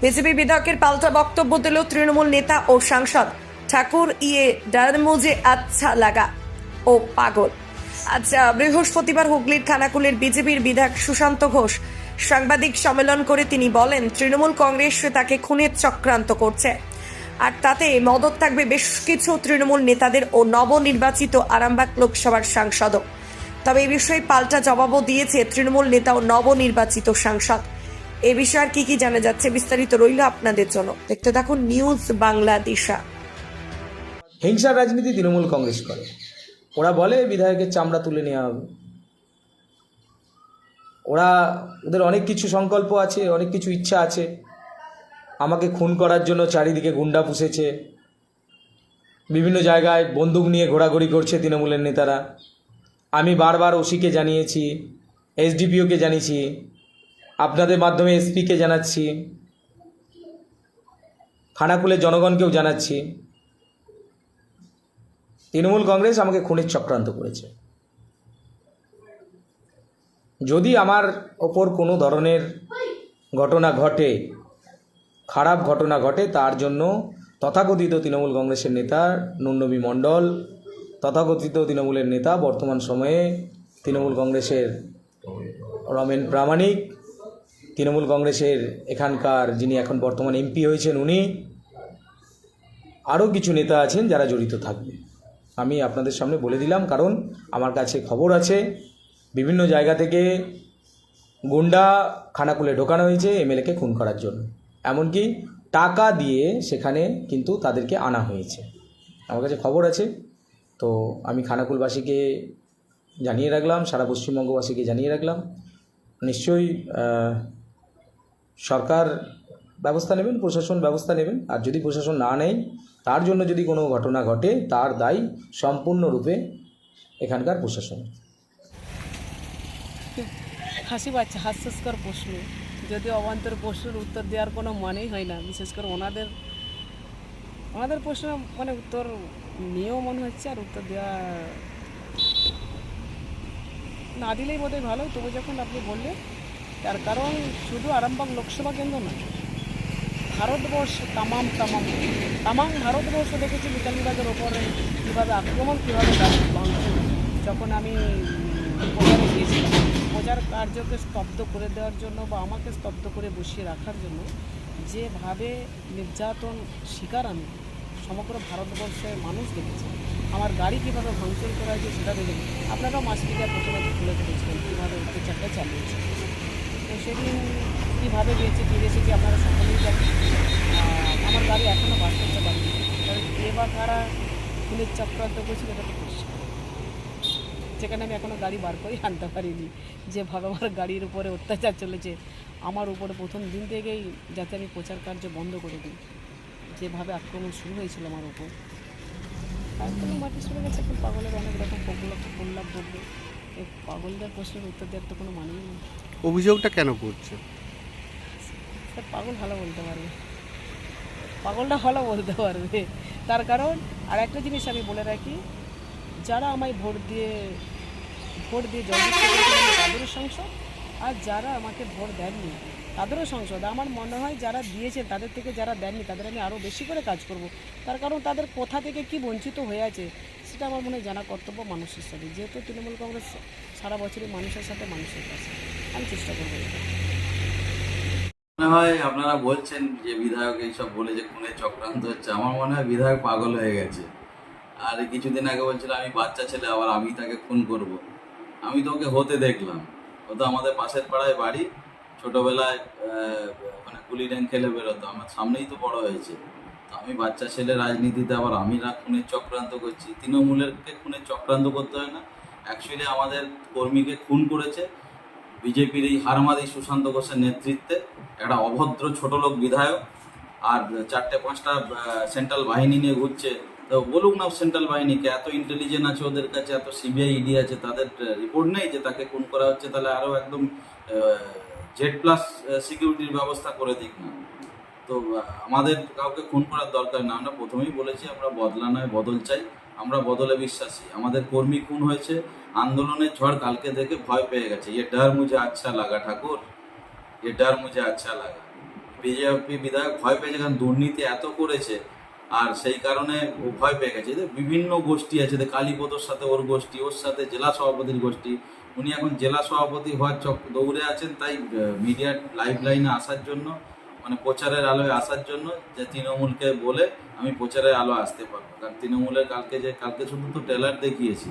BJP বিধায়কের পাল্টা বক্তব্য দিল তৃণমূল নেতা ও সাংসদ ঠাকুর। ডার মুঝে আচ্ছা লাগা ও পাগল। আজ বৃহস্পতিবার হুগলির খানাকুলের বিজেপির বিধায়ক সুশান্ত ঘোষ সাংবাদিক সম্মেলন করে তিনি বলেন, তৃণমূল কংগ্রেস তাকে খুনের চক্রান্ত করছে, আর তাতে মদত থাকবে বেশ কিছু তৃণমূল নেতাদের ও নবনির্বাচিত আরামবাগ লোকসভার সাংসদও। তবে এই বিষয়ে পাল্টা জবাবও দিয়েছে তৃণমূল নেতা ও নবনির্বাচিত সাংসদ। এ বিষয়ে আর কি জানা যাচ্ছে বিস্তারিত রইল আপনাদের জন্য, দেখতে থাকুন নিউজ বাংলাদেশা। হিংসার রাজনীতি তৃণমূল কংগ্রেস করে। ওরা বলে বিধায়কের চামড়া তুলে নেওয়া হবে। ওদের অনেক কিছু সংকল্প আছে, অনেক কিছু ইচ্ছা আছে। আমাকে খুন করার জন্য চারিদিকে গুন্ডা পুষেছে, বিভিন্ন জায়গায় বন্দুক নিয়ে ঘোরাঘুরি করছে তৃণমূলের নেতারা। আমি বারবার ওসিকে জানিয়েছি, এসডিপিওকে জানিয়েছি, আপনাদের মাধ্যমে এসপিকে জানাচ্ছি, খানাকুলের জনগণকেও জানাচ্ছি, তৃণমূল কংগ্রেস আমাকে খুনের চক্রান্ত করেছে। যদি আমার ওপর কোনো ধরনের ঘটনা ঘটে, খারাপ ঘটনা ঘটে, তার জন্য তথাকথিত তৃণমূল কংগ্রেসের নেতা নন্দবী মণ্ডল, তথাকথিত তৃণমূলের নেতা বর্তমান সময়ে তৃণমূল কংগ্রেসের রমেন প্রামাণিক, তৃণমূল কংগ্রেসের এখানকার যিনি এখন বর্তমান এমপি হয়েছেন উনি, আরও কিছু নেতা আছেন যারা জড়িত থাকবে। আমি আপনাদের সামনে বলে দিলাম, কারণ আমার কাছে খবর আছে বিভিন্ন জায়গা থেকে গুন্ডা খানাকুলে ঢোকানো হয়েছে এমএলএকে খুন করার জন্য, এমনকি টাকা দিয়ে সেখানে কিন্তু তাদেরকে আনা হয়েছে। আমার কাছে খবর আছে। তো আমি খানাকুলবাসীকে জানিয়ে রাখলাম, সারা পশ্চিমবঙ্গবাসীকে জানিয়ে রাখলাম, নিশ্চয়ই সরকার ব্যবস্থা নেবেন, প্রশাসন ব্যবস্থা নেবেন। আর যদি প্রশাসন না নেয়, তার জন্য যদি কোনো ঘটনা ঘটে, তার দায় সম্পূর্ণরূপে এখানকার প্রশাসন। হাসি পাচ্ছে, হাস্যস্কর প্রশ্ন, যদিও অবান্তর প্রশ্নের উত্তর দেওয়ার কোনো মানেই হয় না। বিশেষ করে ওনাদের প্রশ্ন মানে উত্তর নিয়েও মনে হচ্ছে, আর উত্তর দেওয়া না দিলেই বোধহয় ভালো। তবু যখন আপনি বললেন, তার কারণ শুধু আরামবাগ লোকসভা কেন্দ্র না, ভারতবর্ষ তামাম ভারতবর্ষ দেখেছি মিতালিবাগের ওপরে কীভাবে আক্রমণ, কীভাবে ভাঙচুর। যখন আমি প্রচারে গিয়েছিলাম, প্রচার কার্যকে স্তব্ধ করে দেওয়ার জন্য বা আমাকে স্তব্ধ করে বসিয়ে রাখার জন্য যেভাবে নির্যাতন শিকার আমি সমগ্র ভারতবর্ষের মানুষ দেখেছি। আমার গাড়ি কীভাবে ভাঙচুর করা হয়েছে সেটা দেখে আপনারাও মাস মিডিয়া প্রথমে তুলে ধরেছিলেন কীভাবে অত্যাচারটা চালিয়েছে। তো সেদিন কীভাবে ফিরে এসেছি আপনারা সকলেই জানেন। আমার গাড়ি এখনও বাস করতে পারিনি, কারণ কে বা কারা খুনের চক্রান্ত করছিল এটা তো পরিষ্কার। যেখানে আমি এখনও গাড়ি বার করেই আনতে পারিনি, যেভাবে আমার গাড়ির উপরে অত্যাচার চলেছে আমার উপরে প্রথম দিন থেকেই, যাতে আমি প্রচার কার্য বন্ধ করে দিই, যেভাবে আক্রমণ শুরু হয়েছিল আমার উপর। তারপরে মাটি শুরু গেছে, এখন পাগলের অনেক রকম প্রলাপ বলবে। এই পাগলদের প্রশ্নের উত্তর দেওয়ার তো কোনো মানেই নেই। অভিযোগটা কেন করছে? স্যার পাগল ভালো বলতে পারবে, পাগলটা ভালো বলতে পারবে। তার কারণ আর একটা জিনিস আমি বলে রাখি, যারা আমায় ভোট দিয়ে জয়যুক্ত করেছিলেন তাদেরও সংসদ, আর যারা আমাকে ভোট দেননি তাদেরও সংসদ। আমার মনে হয় যারা দিয়েছেন তাদের থেকে যারা দেননি তাদের আমি আরও বেশি করে কাজ করব। তার কারণ তাদের কোথা থেকে কি বঞ্চিত হয়ে আছে সেটা আমার মনে হয় জানা কর্তব্য মানুষ হিসাবে। যেহেতু তৃণমূল কংগ্রেস সারা বছরই মানুষের সাথে মানুষের কাছে, আমি চেষ্টা করবো। মনে হয় আপনারা বলছেন যে বিধায়ক এইসব বলে যে খুনের চক্রান্ত হচ্ছে, আমার মনে হয় বিধায়ক পাগল হয়ে গেছে। আর কিছুদিন আগে বলছিল আমি বাচ্চা ছেলে, আবার আমি তাকে খুন করব। আমি তো ওকে হতে দেখলাম। ও তো আমাদের পাশের পাড়ায় বাড়ি, ছোটোবেলায় মানে গুলি ড্যাং খেলে বেরোতো, আমার সামনেই তো বড় হয়েছে। তো আমি বাচ্চা ছেলে, রাজনীতিতে আবার আমি খুনের চক্রান্ত করছি। তৃণমূলেরকে খুনের চক্রান্ত করতে হয় না, অ্যাকচুয়ালি আমাদের কর্মীকে খুন করেছে বিজেপির এই হারমাদি সুশান্ত ঘোষের নেতৃত্বে একটা অভদ্র ছোটলোক বিধায়ক। আর 4-5টা সেন্ট্রাল বাহিনী নিয়ে ঘুরছে। তো বলুক না সেন্ট্রাল বাহিনীকে, এত ইন্টেলিজেন্ট আছে ওদের কাছে, এত সিবিআই ইডি আছে, তাদের রিপোর্ট নেই যে তাকে খুন করা হচ্ছে? তাহলে আরও একদম Z+ সিকিউরিটির ব্যবস্থা করে দিক না। তো আমাদের কাউকে খুন করার দরকার না। আমরা প্রথমেই বলেছি আমরা বদলা নয় বদল চাই, আমরা বদলে বিশ্বাসী। আমাদের কর্মী খুন হয়েছে, আন্দোলনের ঝড় কালকে দেখে ভয় পেয়ে গেছে। ये डर मुझे अच्छा लगा ठाकुर, ये डर मुझे अच्छा लगा। বিজেপি বিধায়ক ভয় পেয়েছে, কারণ দুর্নীতি এত করেছে, আর সেই কারণে ও ভয় পেয়ে গেছে। এদের বিভিন্ন গোষ্ঠী আছে, কালীপদর সাথে ওর গোষ্ঠী, ওর সাথে জেলা সভাপতির গোষ্ঠী। উনি এখন জেলা সভাপতি হওয়ার দৌড়ে আছেন, তাই মিডিয়ার লাইভ লাইনে আসার জন্য, মানে প্রচারের আলোয় আসার জন্য, যে তৃণমূলকে বলে আমি প্রচারের আলো আসতে পারবো। কারণ তৃণমূলের কালকে শুধু তো ট্রেলার দেখিয়েছি,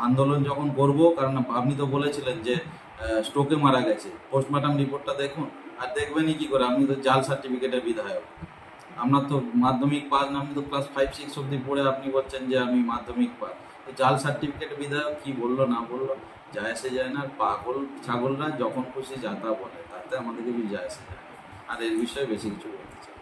আন্দোলন যখন করবো, কারণ আপনি তো বলেছিলেন যে স্ট্রোকে মারা গেছে, পোস্টমর্টম রিপোর্টটা দেখুন। আর দেখবেনই কি করে, আপনি তো জাল সার্টিফিকেটের বিধায়ক, আপনার তো মাধ্যমিক পাস না, আপনি তো ক্লাস 5-6 অব্দি পড়ে আপনি বলছেন যে আমি মাধ্যমিক পাস। তো জাল সার্টিফিকেটের বিধায়ক কি বললো না বললো যায় আসে যায় না। আর পাগল ছাগলরা যখন খুশি যা তা বলে, তাতে আমাদেরকে কিছু যায় আসে যায় না। আর এর বিষয়ে বেশি কিছু বলতে চাই।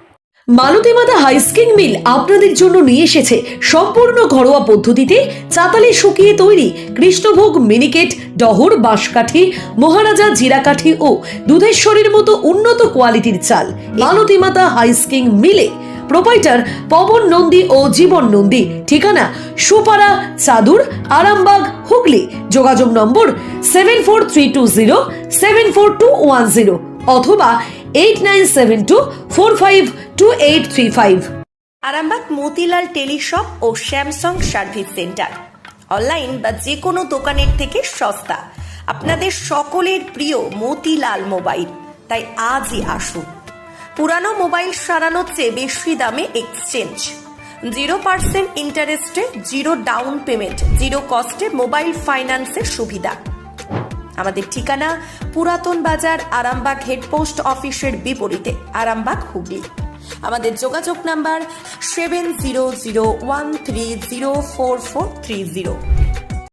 মালতী মাতা হাইস্কিং মিল আপনাদের জন্য নিয়ে এসেছে সম্পূর্ণ ঘরোয়া পদ্ধতিতে চাতালে শুকিয়ে তৈরি কৃষ্ণভোগ মিনিকেট, ডহর, বাঁশকাঠি, মহারাজা জিরাকাঠি ও দুধেশ্বরীর মতো উন্নত কোয়ালিটির চাল। মালতী মাতা হাইস্কিং মিলে প্রোপাইটার পবন নন্দী ও জীবন নন্দী। ঠিকানা সুপারা, চাদুর, আরামবাগ, হুগলি। যোগাযোগ নম্বর 7432074210 অথবা 8972452835। আরামবাগ মতিলাল টেলিশপ ও স্যামসাং সার্ভিস সেন্টার, অনলাইন বা যে কোনো দোকানের থেকে সস্তা। আপনাদের সকলের প্রিয় মতিলাল মোবাইল, তাই আজই আসুন। পুরানো মোবাইল সারানোর চেয়ে বেশি দামে এক্সচেঞ্জ, 0% ইন্টারেস্টে, 0 ডাউন পেমেন্ট, 0 কস্টে মোবাইল ফাইন্যান্সের সুবিধা। আমাদের ঠিকানা পুরাতন বাজার, আরামবাগ হেডপোস্ট অফিসের বিপরীতে, আরামবাগ, হুগলি। আমাদের যোগাযোগ নাম্বার 7001304430।